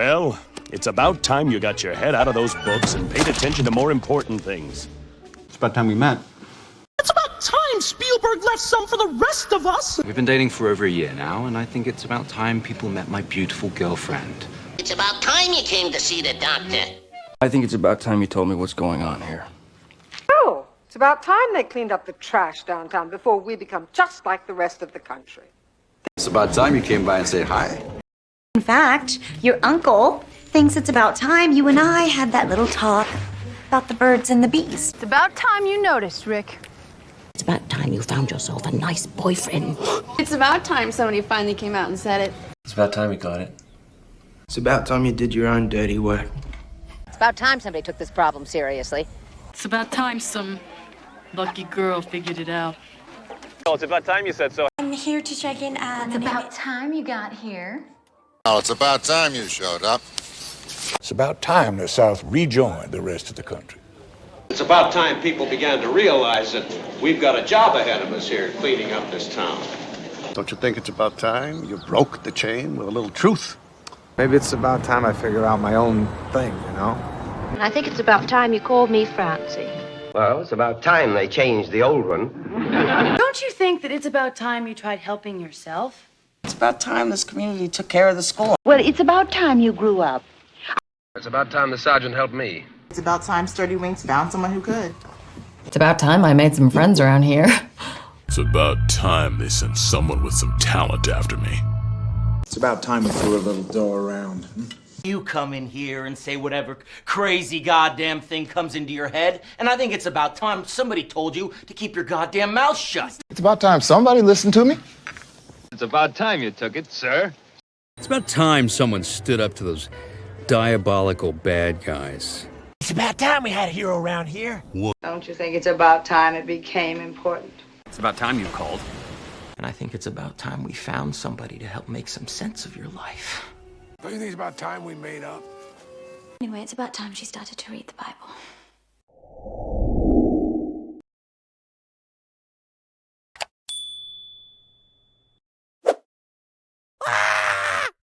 Well, it's about time you got your head out of those books and paid attention to more important things. It's about time we met. It's about time Spielberg left some for the rest of us. We've been dating for over a year now, and I think it's about time people met my beautiful girlfriend. It's about time you came to see the doctor. I think it's about time you told me what's going on here. Oh, it's about time they cleaned up the trash downtown before we become just like the rest of the country. It's about time you came by and said hi. In fact, your uncle thinks it's about time you and I had that little talk about the birds and the bees. It's about time you noticed, Rick. It's about time you found yourself a nice boyfriend. It's about time somebody finally came out and said it. It's about time you got it. It's about time you did your own dirty work. It's about time somebody took this problem seriously. It's about time some lucky girl figured it out. Oh, it's about time you said so. I'm here to check in. It's about time you got here. Oh, it's about time you showed up. It's about time the South rejoined the rest of the country. It's about time people began to realize that we've got a job ahead of us here cleaning up this town. Don't you think it's about time you broke the chain with a little truth? Maybe it's about time I figure out my own thing, you know? And I think it's about time you called me Francie. Well, it's about time they changed the old one. Don't you think that it's about time you tried helping yourself? It's about time this community took care of the school. Well, it's about time you grew up. It's about time the sergeant helped me. It's about time Sturdy Winks found someone who could. It's about time I made some friends around here. It's about time they sent someone with some talent after me. It's about time we threw a little dough around. You come in here and say whatever crazy goddamn thing comes into your head, and I think it's about time somebody told you to keep your goddamn mouth shut. It's about time somebody listened to me. It's about time you took it, sir. It's about time someone stood up to those diabolical bad guys. It's about time we had a hero around here. Don't you think it's about time it became important? It's about time you called. And I think it's about time we found somebody to help make some sense of your life. Don't you think it's about time we made up? Anyway, it's about time she started to read the Bible.